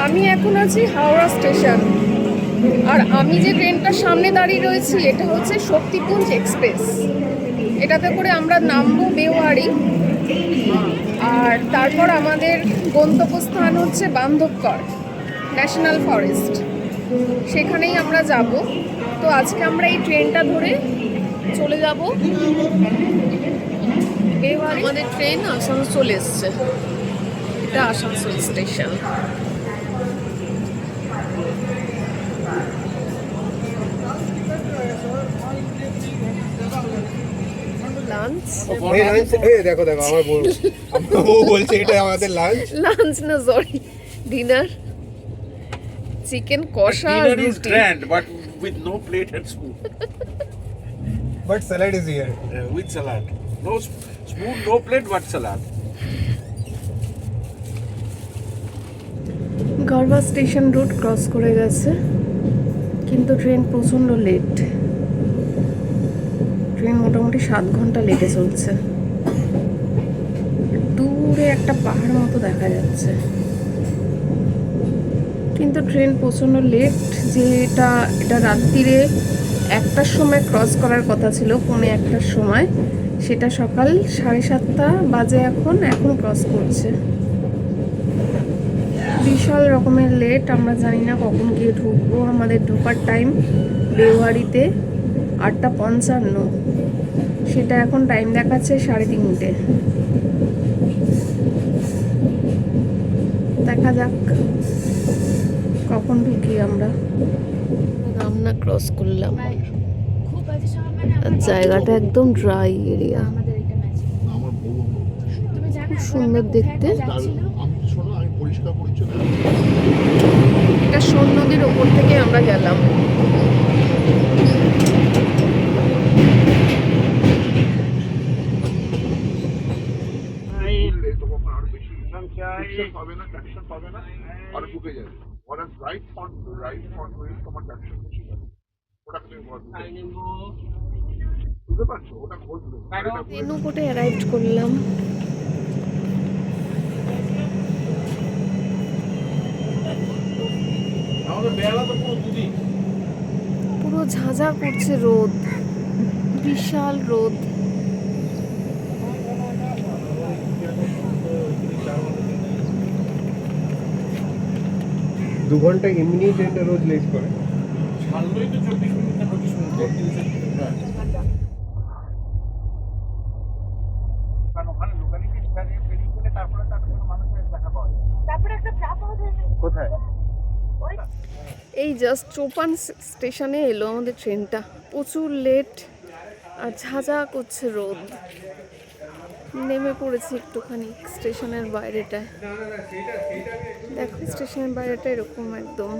আমি এখন আছি হাওড়া স্টেশন, আর আমি যে ট্রেনটার সামনে দাঁড়িয়ে রয়েছি এটা হচ্ছে শক্তিপুঞ্জ এক্সপ্রেস। এটাতে করে আমরা নামবো বেওয়ারি, আর তারপর আমাদের গন্তব্যস্থান হচ্ছে বান্ধবগড় ন্যাশনাল ফরেস্ট, সেখানেই আমরা যাব। তো আজকে আমরা এই ট্রেনটা ধরে চলে যাব বেওয়ারি। আমাদের ট্রেন আসানসোল এসছে, এটা আসানসোল স্টেশন। লাঞ্চ, দেখো দেখো আমার ও বলছে এটা আমাদের লাঞ্চ। লাঞ্চ না সরি ডিনার, চিকেন কষা আর Dinner is রুটি। grand, but with no plate and spoon. But salad is here. With salad. No spoon, no plate, but salad. গড়বা স্টেশন রোড ক্রস করে গেছে, কিন্তু ট্রেন প্রচণ্ড লেট। ট্রেন মোটামুটি 7 ঘন্টা লেটে চলছে। দূরে একটা পাহাড় মতো দেখা যাচ্ছে, কিন্তু ট্রেন প্রচণ্ড লেট। যে এটা রাত্রিরে 1টার সময় ক্রস করার কথা ছিল, 1:45 সময়, সেটা সকাল 7:30 বাজে এখন ক্রস করছে। বিশাল রকমের লেট। আমরা জানি না কখন গিয়ে ঢুকবো। আমাদের ঢোকার টাইম বেওয়ারিতে 8:55, সেটা এখন টাইম দেখাচ্ছে 3:30। দেখা যাক কখন ঢুকি আমরা। রামনা ক্রস করলাম, জায়গাটা একদম ড্রাই এরিয়া, খুব সুন্দর দেখতে। এটা সোন নদীর ওপর থেকে আমরা গেলাম। তেনুকোটে অ্যারাইভ করলাম। পুরো ঝাঁঝা করছে রোদ, বিশাল রোদ। 2 ঘন্টা এমনি ট্রেনটা রোজ লেট করে। কোথায়? এই জাস্ট চোপান স্টেশনে এলো আমাদের ট্রেনটা। প্রচুর লেট আর ঝাঁঝা করছে রোদ। নেমে পড়েছি একটুখানি স্টেশনের বাইরেটায়। দেখো স্টেশনের বাইরেটা এরকম একদম।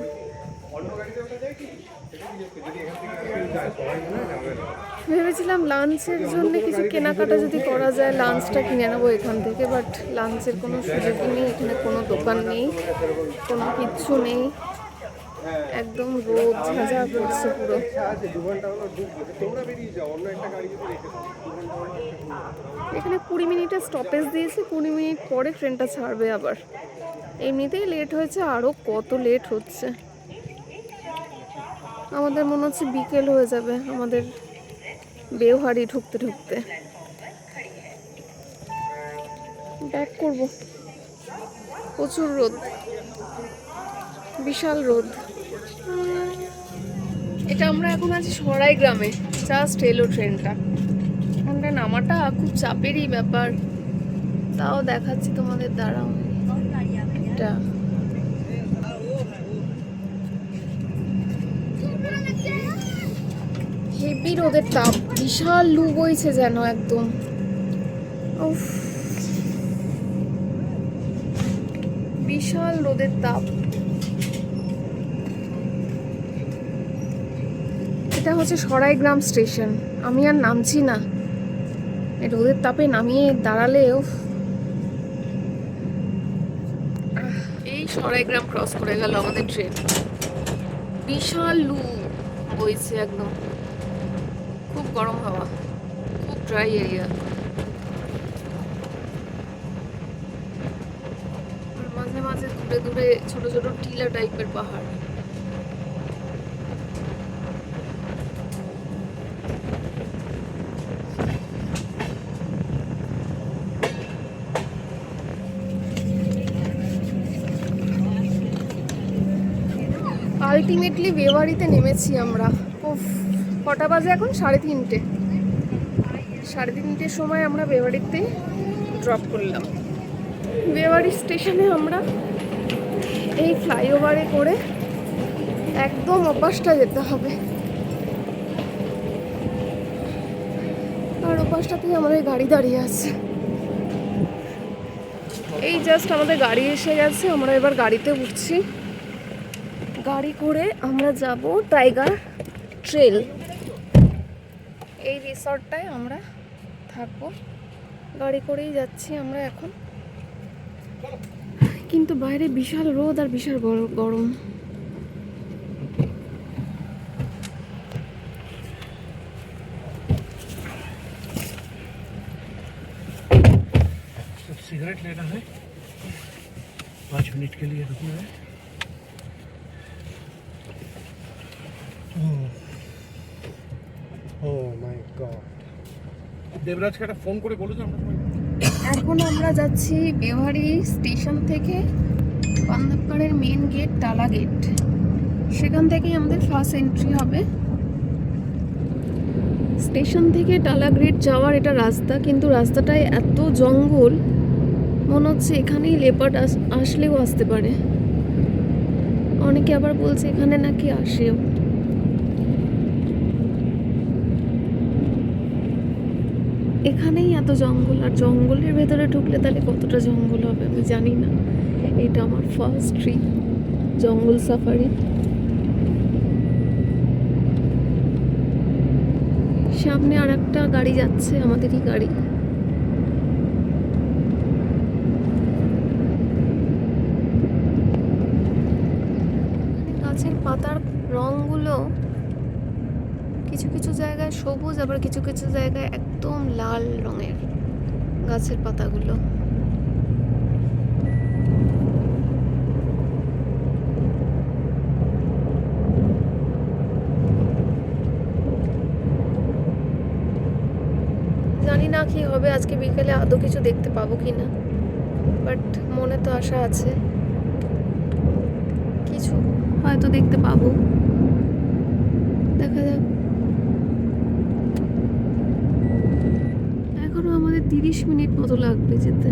ভেবেছিলাম লাঞ্চের জন্য কিছু কেনাকাটা যদি করা যায়, লাঞ্চটা কিনে নেবো এখান থেকে, বাট লাঞ্চের কোনো সুযোগই নেই। এখানে কোনো দোকান নেই, কোনো কিচ্ছু নেই, একদম রোদ ঝাঁঝা করছে পুরো। এখানে 20 মিনিটের স্টপেজ দিয়েছে, 20 মিনিট পরে ট্রেনটা ছাড়বে আবার। এমনিতেই লেট হয়েছে, আরও কত লেট হচ্ছে। আমাদের মনে হচ্ছে বিকেল হয়ে যাবে আমাদের বেওয়ারি ঢুকতে ঢুকতে। ব্যাক করব, প্রচুর রোদ, বিশাল রোদ। এটা আমরা এখন আছি সরাই গ্রামে, জাস্ট এলো ট্রেনটা। এখানটায় নামাটা খুব চাপেরই ব্যাপার, তাও দেখাচ্ছি তোমাদের। দাঁড়াও, এটা হেভি রোদের তাপ, বিশাল লু বইছে যেন একদম। উফ, বিশাল রোদের তাপ। এটা হচ্ছে সরাইগ্রাম স্টেশন। আমি আর নামছি না, এই রোদের তাপে নামিয়ে দাঁড়ালে। এই সরাইগ্রাম ক্রস করে গেল আমাদের ট্রেন। বিশাল লু বইছে একদম, খুব গরম হাওয়া, খুব ড্রাই এরিয়া। মাঝে মাঝে দূরে দূরে ছোট ছোট টিলা টাইপের পাহাড়। আলটিমেটলি বেওয়ারিতে নেমেছি আমরা। উফ, কটা বাজে এখন? 3:30। 3:30 সময় আমরা বেওয়ারিতে ড্রপ করলাম। বেওয়ারি স্টেশনে আমরা এই ফ্লাইওভারে করে একদম ওপাশটা যেতে হবে, আর ওপাশটাতেই আমাদের গাড়ি দাঁড়িয়ে আছে। এই জাস্ট আমাদের গাড়ি এসে গেছে, আমরা এবার গাড়িতে উঠছি। গাড়ি করে আমরা যাব টাইগার ট্রেল। এই রিসর্টটায় আমরা থাকবো, গাড়ি করেই যাচ্ছি আমরা এখন। কিন্তু বাইরে বিশাল রোদ আর বিশাল গরম। सिगरेट लेना है, 5 मिनट के लिए रुकना है। Oh my god. দেবরাজকে একটা ফোন করে বলেছো আমরা এখন আমরা যাচ্ছি বেওয়ারি স্টেশন থেকে বান্দরবানের মেন গেট টালা গেট, সেখান থেকেই আমাদের ফার্স্ট এন্ট্রি হবে। স্টেশন থেকে টালা গেট যাওয়ার এটা রাস্তা, কিন্তু রাস্তাটায় এত জঙ্গল, মনে হচ্ছে এখানেই লেপার্ড আসলেও আসতে পারে। অনেকে আবার বলছে এখানে নাকি আসেও। এখানেই এত জঙ্গল, আর জঙ্গলের ভেতরে ঢুকলে তাহলে কতটা জঙ্গল হবে আমি জানি না। এটা আমার ফার্স্ট ট্রিপ জঙ্গল সাফারি। সামনে আর একটা গাড়ি যাচ্ছে, আমাদেরই গাড়ি। গাছের পাতার রঙগুলো কিছু কিছু জায়গায় সবুজ, আবার কিছু কিছু জায়গায় একদম লাল রঙের গাছের পাতাগুলো। জানি না কি হবে আজকে বিকেলে, আদৌ কিছু দেখতে পাবো কি না, বাট মনে তো আশা আছে কিছু হয়তো দেখতে পাবো। দেখা যাক। এখনো আমাদের 30 মিনিট মতো লাগবে যেতে।